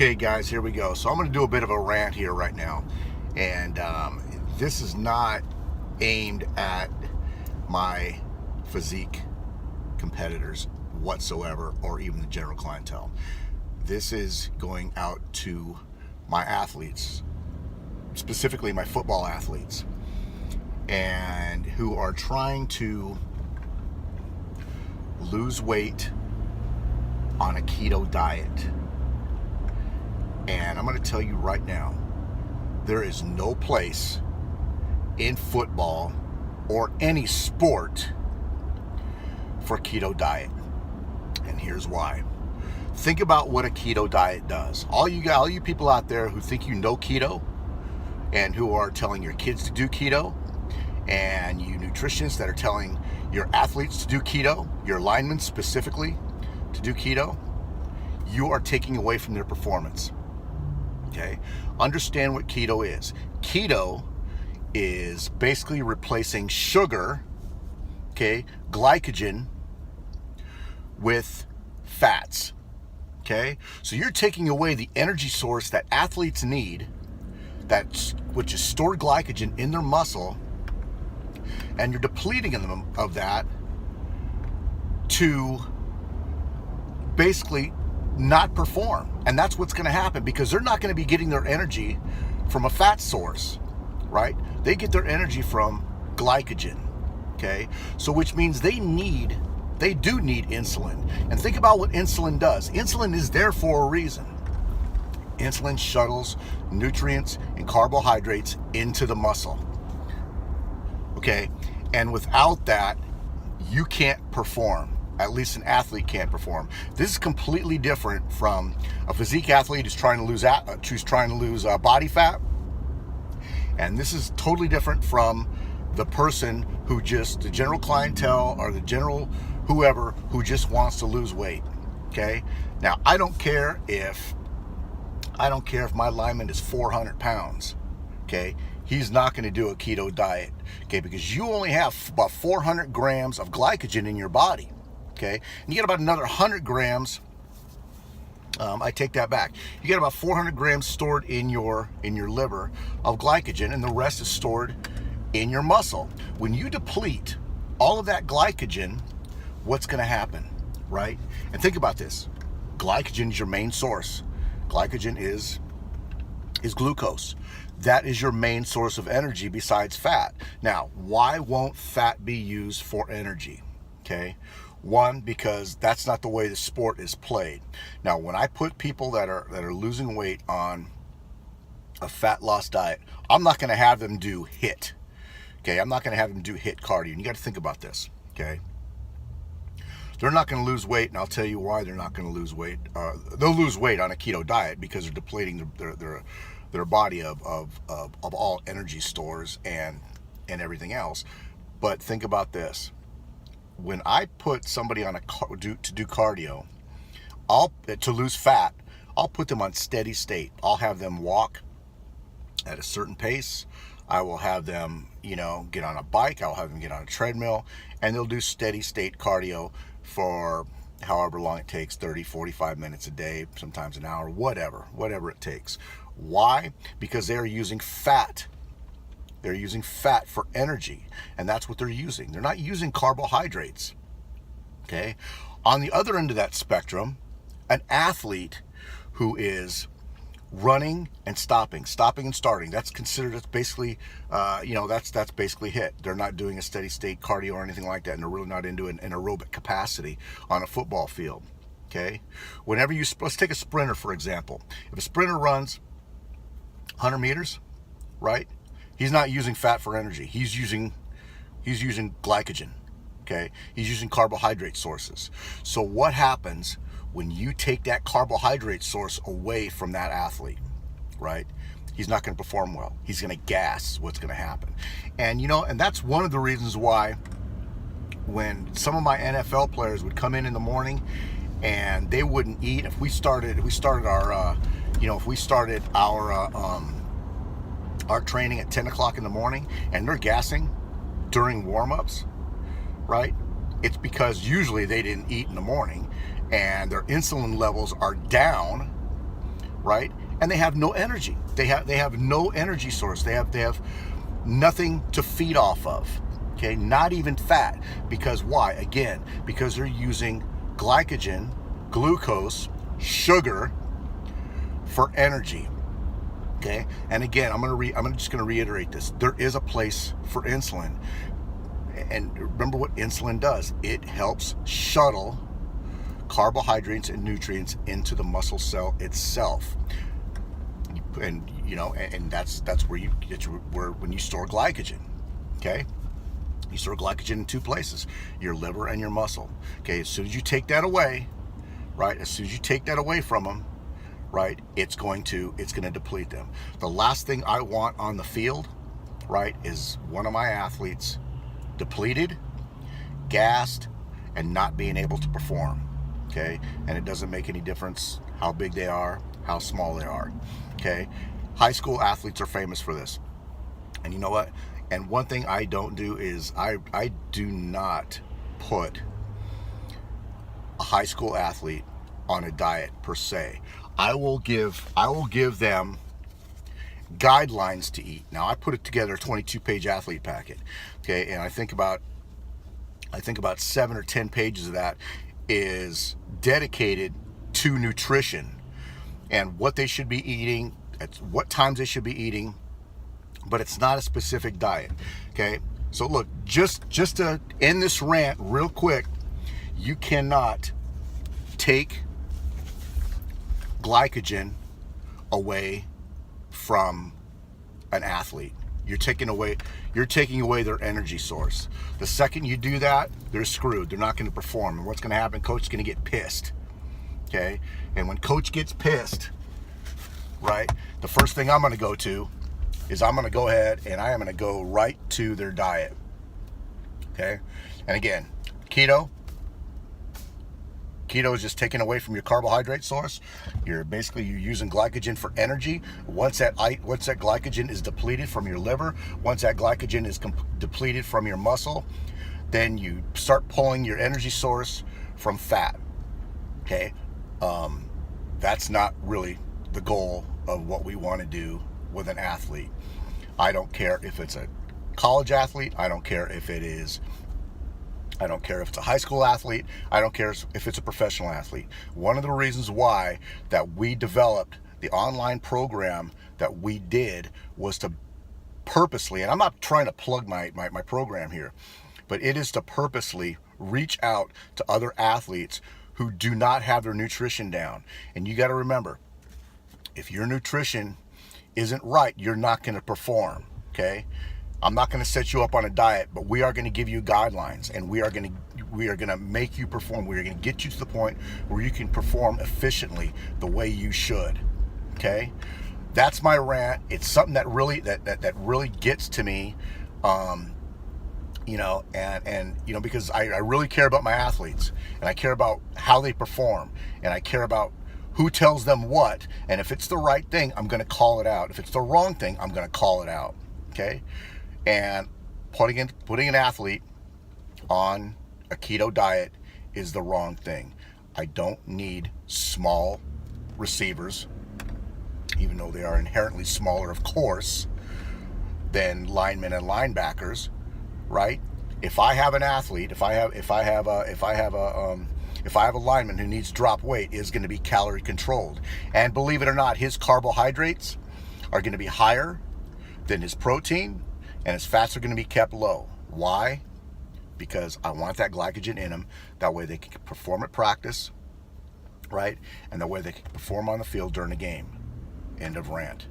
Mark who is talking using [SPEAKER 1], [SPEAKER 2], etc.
[SPEAKER 1] Okay, guys, here we go. So I'm going to do a bit of a rant here right now. And this is not aimed at my physique competitors whatsoever, or even the general clientele. This is going out to my athletes, specifically my football athletes, and who are trying to lose weight on a keto diet. And I'm going to tell you right now, there is no place in football or any sport for keto diet. And here's why. Think about what a keto diet does. All you people out there who think you know keto and who are telling your kids to do keto, and you nutritionists that are telling your athletes to do keto, your linemen specifically to do keto, you are taking away from their performance. Okay? Understand what keto is. Keto is basically replacing sugar, okay, glycogen, with fats. Okay? So you're taking away the energy source that athletes need, which is stored glycogen in their muscle, and you're depleting them of that to basically not perform. And that's what's going to happen, because they're not going to be getting their energy from a fat source, right? They get their energy from glycogen. Okay? So which means they do need insulin. And think about what insulin does. Insulin is there for a reason. Insulin shuttles nutrients and carbohydrates into the muscle. Okay? And without that, you can't perform. At least an athlete can't perform. This is completely different from a physique athlete who's trying to lose body fat. And this is totally different from the person who the general clientele or the general whoever who just wants to lose weight. Okay? Now, I don't care if my lineman is 400 pounds. Okay? He's not going to do a keto diet. Okay? Because you only have about 400 grams of glycogen in your body. Okay? And you get about another 100 grams. I take that back. You get about 400 grams stored in your liver of glycogen, and the rest is stored in your muscle. When you deplete all of that glycogen, what's going to happen, right? And think about this. Glycogen is your main source. Glycogen is glucose. That is your main source of energy besides fat. Now, why won't fat be used for energy? Okay? One, because that's not the way the sport is played. Now, when I put people that are losing weight on a fat loss diet, I'm not going to have them do HIIT. Okay, I'm not going to have them do HIIT cardio. And you got to think about this. Okay, they're not going to lose weight, and I'll tell you why they're not going to lose weight. They'll lose weight on a keto diet because they're depleting their body of all energy stores and everything else. But think about this. When I put somebody on to do cardio, to lose fat, I'll put them on steady state. I'll have them walk at a certain pace. I will have them, get on a bike. I'll have them get on a treadmill, and they'll do steady state cardio for however long it takes, 30, 45 minutes a day, sometimes an hour, whatever it takes. Why? Because they're using fat. They're using fat for energy, and that's what they're using. They're not using carbohydrates. Okay? On the other end of that spectrum, an athlete who is running and stopping and starting, that's considered, that's basically, that's basically HIIT. They're not doing a steady state cardio or anything like that, and they're really not into an aerobic capacity on a football field. Okay? Let's take a sprinter, for example. If a sprinter runs 100 meters, right? He's not using fat for energy. He's using glycogen. Okay? He's using carbohydrate sources. So what happens when you take that carbohydrate source away from that athlete, right? He's not going to perform well. He's going to gas. What's going to happen? And and that's one of the reasons why when some of my NFL players would come in the morning and they wouldn't eat, if we started our training at 10 o'clock in the morning and they're gassing during warm-ups, right? It's because usually they didn't eat in the morning and their insulin levels are down right? And they have no energy. They have no energy source. They have nothing to feed off of. Okay, not even fat. Because why? Again, because they're using glycogen, glucose, sugar for energy. Okay, and again, I'm just gonna reiterate this. There is a place for insulin, and remember what insulin does. It helps shuttle carbohydrates and nutrients into the muscle cell itself. And and that's where when you store glycogen. Okay, you store glycogen in two places: your liver and your muscle. Okay, as soon as you take that away, right? As soon as you take that away from them, right, it's going to deplete them. The last thing I want on the field, right, is one of my athletes depleted, gassed, and not being able to perform. Okay, and it doesn't make any difference how big they are, how small they are. Okay, high school athletes are famous for this. And you know what? And one thing I don't do is I do not put a high school athlete on a diet per se. I will give them guidelines to eat. Now I put it together a 22-page athlete packet. Okay, and I think about 7 or 10 pages of that is dedicated to nutrition and what they should be eating, at what times they should be eating, but it's not a specific diet. Okay, so look, just to end this rant real quick, you cannot take glycogen away from an athlete. You're taking away their energy source. The second you do that, they're screwed. They're not going to perform. And what's going to happen? Coach is going to get pissed. Okay? And when coach gets pissed, right, the first thing I'm going to go to is I'm going to go ahead and I am going to go right to their diet. Okay? And again, keto is just taking away from your carbohydrate source. You're using glycogen for energy. Once that glycogen is depleted from your liver, once that glycogen is depleted from your muscle, then you start pulling your energy source from fat. Okay, that's not really the goal of what we want to do with an athlete. I don't care if it's a college athlete. I don't care if it's a high school athlete. I don't care if it's a professional athlete. One of the reasons why that we developed the online program that we did was to purposely, and I'm not trying to plug my program here, but it is to purposely reach out to other athletes who do not have their nutrition down. And you got to remember, if your nutrition isn't right, you're not going to perform. Okay? I'm not going to set you up on a diet, but we are going to give you guidelines, and we are going to make you perform. We are going to get you to the point where you can perform efficiently the way you should. Okay, that's my rant. It's something that really really gets to me, and because I really care about my athletes, and I care about how they perform, and I care about who tells them what. And if it's the right thing, I'm going to call it out. If it's the wrong thing, I'm going to call it out. Okay. And putting an athlete on a keto diet is the wrong thing. I don't need small receivers, even though they are inherently smaller, of course, than linemen and linebackers, right? If I have an athlete, if I have a lineman who needs to drop weight, is going to be calorie controlled, and believe it or not, his carbohydrates are going to be higher than his protein, and his fats are going to be kept low. Why? Because I want that glycogen in them. That way they can perform at practice, right? And that way they can perform on the field during the game. End of rant.